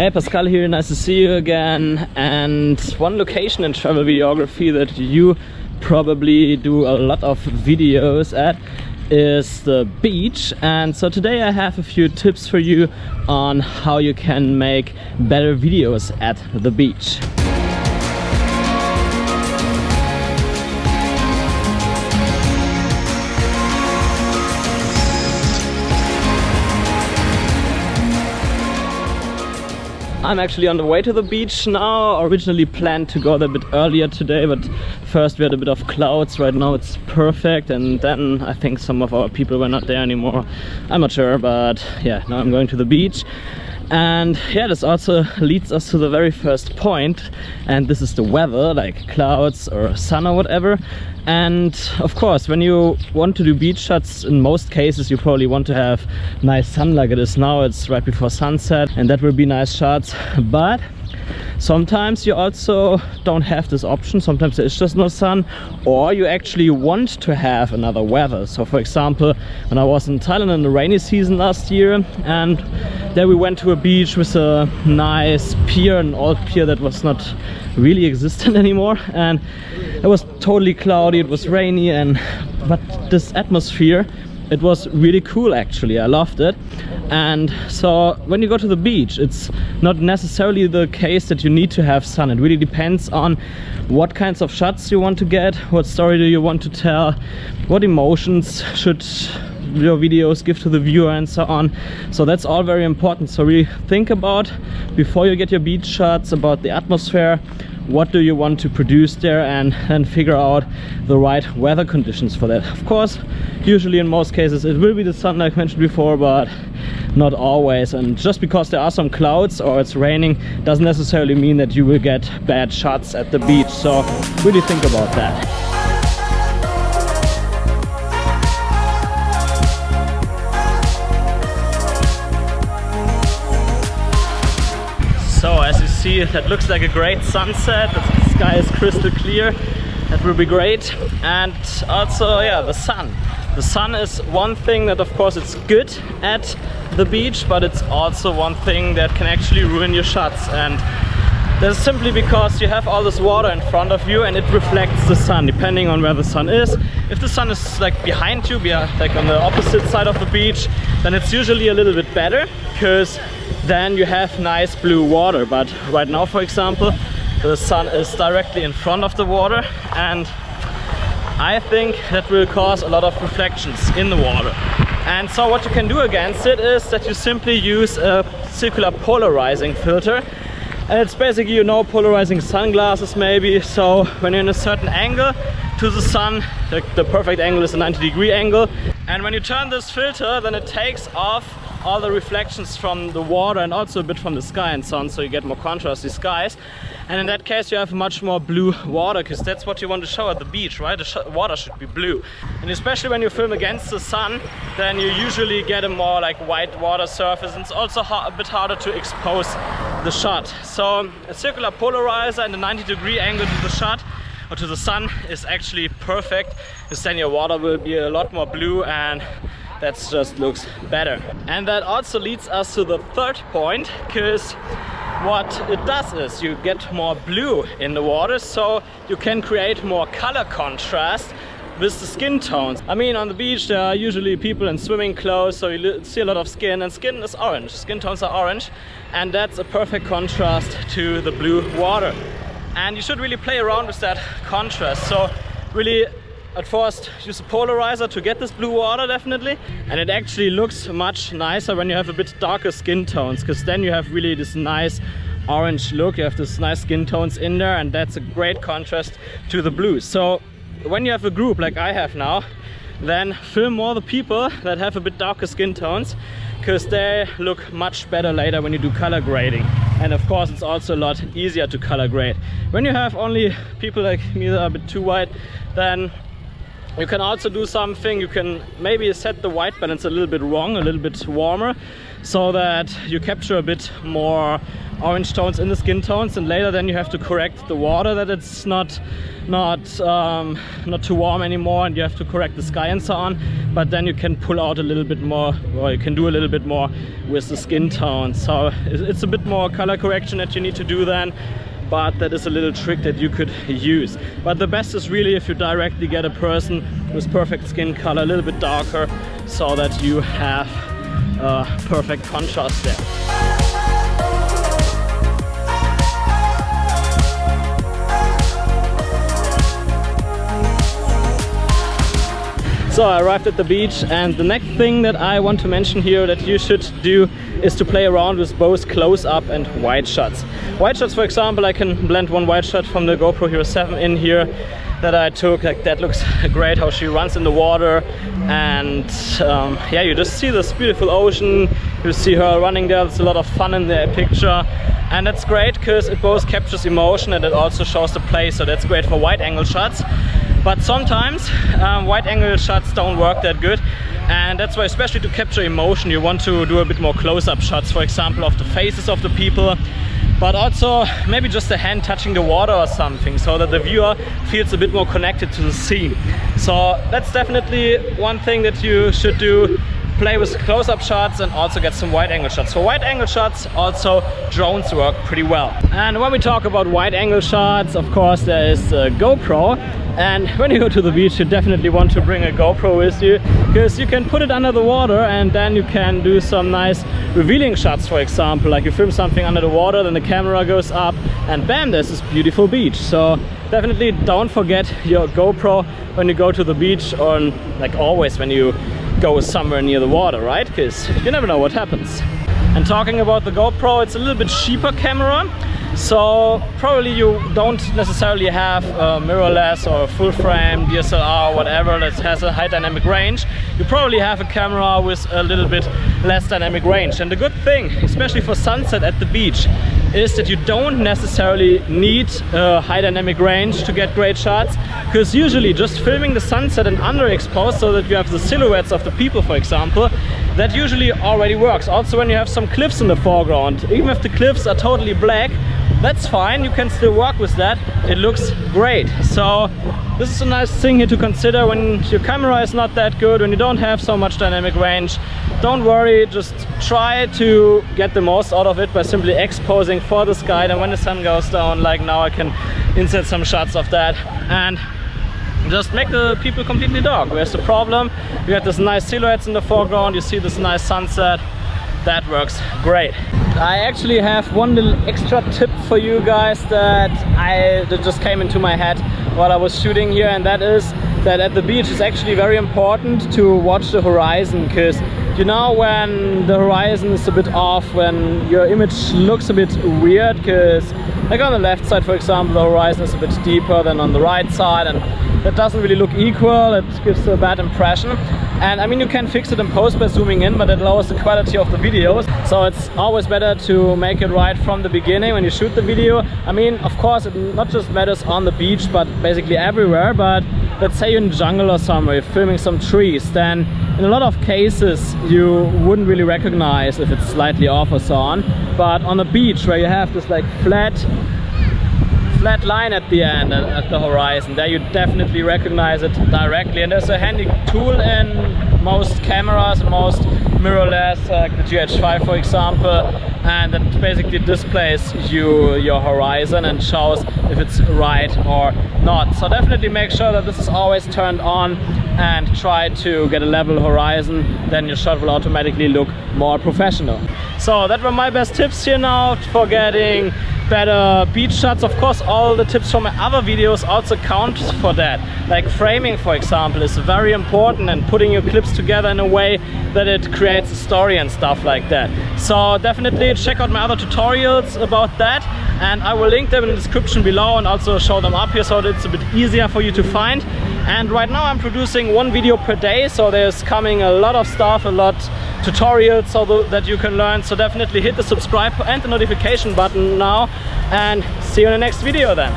Hey, Pascal here, nice to see you again. And one location in travel videography that you probably do a lot of videos at is the beach. And so today I have a few tips for you on how you can make better videos at the beach. I'm actually on the way to the beach now. Originally planned to go there a bit earlier today, but first we had a bit of clouds. Right now it's perfect, and then I think some of our people were not there anymore. I'm not sure, but yeah, now I'm going to the beach. And yeah, this also leads us to the very first point, and this is the weather, like clouds or sun or whatever. And of course, when you want to do beach shots, in most cases you probably want to have nice sun like it is now. It's right before sunset, and that will be nice shots. But sometimes you also don't have this option. Sometimes there is just no sun, or you actually want to have another weather. So for example, when I was in Thailand in the rainy season last year, and there we went to a beach with a nice pier, an old pier that was not really existent anymore, and it was totally cloudy, it was rainy, but this atmosphere, it was really cool actually. I loved it. And so when you go to the beach, it's not necessarily the case that you need to have sun. It really depends on what kinds of shots you want to get, what story do you want to tell, what emotions should your videos give to the viewer, and so on. So that's all very important. So really think about, before you get your beach shots, about the atmosphere. What do you want to produce there, and then figure out the right weather conditions for that. Of course, usually in most cases it will be the sun like mentioned before, but not always. And just because there are some clouds or it's raining doesn't necessarily mean that you will get bad shots at the beach. So really think about that. So as you see, that looks like a great sunset. The sky is crystal clear. That will be great. And also, yeah, the sun. The sun is one thing that, of course, it's good at the beach, but it's also one thing that can actually ruin your shots. And that's simply because you have all this water in front of you and it reflects the sun, depending on where the sun is. If the sun is like behind you, like on the opposite side of the beach, then it's usually a little bit better, because then you have nice blue water. But right now, for example, the sun is directly in front of the water, and I think that will cause a lot of reflections in the water. And so what you can do against it is that you simply use a circular polarizing filter. And it's basically, you know, polarizing sunglasses maybe. So when you're in a certain angle to the sun, the perfect angle is a 90-degree angle. And when you turn this filter, then it takes off all the reflections from the water and also a bit from the sky and so on, so you get more contrasty skies. And in that case you have much more blue water, because that's what you want to show at the beach, right? The water should be blue. And especially when you film against the sun, then you usually get a more like white water surface, and it's also a bit harder to expose the shot. So a circular polarizer and a 90-degree angle to the shot or to the sun is actually perfect, because then your water will be a lot more blue, and that just looks better. And that also leads us to the third point, because what it does is you get more blue in the water, so you can create more color contrast with the skin tones. I mean, on the beach there are usually people in swimming clothes, so you see a lot of skin, and skin is orange. Skin tones are orange, and that's a perfect contrast to the blue water. And you should really play around with that contrast. So really, at first use a polarizer to get this blue water, definitely. And it actually looks much nicer when you have a bit darker skin tones, because then you have really this nice orange look. You have this nice skin tones in there, and that's a great contrast to the blue. So when you have a group like I have now, then film more the people that have a bit darker skin tones, because they look much better later when you do color grading. And of course it's also a lot easier to color grade. When you have only people like me that are a bit too white, then you can also do something. You can maybe set the white balance a little bit wrong, a little bit warmer, so that you capture a bit more orange tones in the skin tones, and later then you have to correct the water that it's not too warm anymore, and you have to correct the sky and so on. But then you can pull out a little bit more, or you can do a little bit more with the skin tone. So it's a bit more color correction that you need to do then, but that is a little trick that you could use. But the best is really if you directly get a person with perfect skin color, a little bit darker, so that you have perfect contrast there. So I arrived at the beach, and the next thing that I want to mention here that you should do is to play around with both close-up and wide shots. Wide shots, for example, I can blend one wide shot from the GoPro Hero 7 in here that I took. Like, that looks great, how she runs in the water, and yeah, you just see this beautiful ocean, you see her running there. There's a lot of fun in the picture, and that's great because it both captures emotion and it also shows the play, so that's great for wide angle shots. But sometimes wide angle shots don't work that good, and that's why, especially to capture emotion, you want to do a bit more close-up shots, for example, of the faces of the people, but also maybe just a hand touching the water or something, so that the viewer feels a bit more connected to the scene. So that's definitely one thing that you should do. Play with close-up shots and also get some wide angle shots. For wide angle shots, also drones work pretty well. And when we talk about wide angle shots, of course there is a GoPro, and when you go to the beach you definitely want to bring a GoPro with you, because you can put it under the water and then you can do some nice revealing shots. For example, like you film something under the water, then the camera goes up and bam, there's this beautiful beach. So definitely don't forget your GoPro when you go to the beach, or like always when you go somewhere near the water, right? Because you never know what happens. And talking about the GoPro, it's a little bit cheaper camera, so probably you don't necessarily have a mirrorless or a full frame DSLR or whatever that has a high dynamic range. You probably have a camera with a little bit less dynamic range. And the good thing, especially for sunset at the beach, is that you don't necessarily need a high dynamic range to get great shots, because usually just filming the sunset and underexposed so that you have the silhouettes of the people, for example, that usually already works. Also when you have some cliffs in the foreground, even if the cliffs are totally black, that's fine, you can still work with that, it looks great. So this is a nice thing here to consider when your camera is not that good, when you don't have so much dynamic range. Don't worry, just try to get the most out of it by simply exposing for the sky, and when the sun goes down, like now, I can insert some shots of that and just make the people completely dark. Where's the problem? You have this nice silhouettes in the foreground, you see this nice sunset. That works great. I actually have one little extra tip for you guys that just came into my head while I was shooting here, and that is that at the beach it's actually very important to watch the horizon, because you know when the horizon is a bit off, when your image looks a bit weird, because like on the left side, for example, the horizon is a bit deeper than on the right side, and that doesn't really look equal, it gives a bad impression. And I mean, you can fix it in post by zooming in, but it lowers the quality of the videos. So it's always better to make it right from the beginning when you shoot the video. I mean, of course, it not just matters on the beach, but basically everywhere. But let's say you're in the jungle or somewhere, you're filming some trees, then in a lot of cases you wouldn't really recognize if it's slightly off or so on. But on a beach where you have this like flat line at the end, at the horizon, there you definitely recognize it directly. And there's a handy tool in most cameras and most mirrorless, like the GH5 for example, and that basically displays your horizon and shows if it's right or not. So definitely make sure that this is always turned on and try to get a level horizon, then your shot will automatically look more professional. So that were my best tips here now for getting better beach shots. Of course, all the tips from my other videos also count for that. Like framing, for example, is very important, and putting your clips together in a way that it creates a story and stuff like that. So definitely check out my other tutorials about that, and I will link them in the description below and also show them up here so that it's a bit easier for you to find. And right now I'm producing one video per day, so there's coming a lot of stuff, a lot tutorials so that you can learn. So definitely hit the subscribe and the notification button now, and see you in the next video then.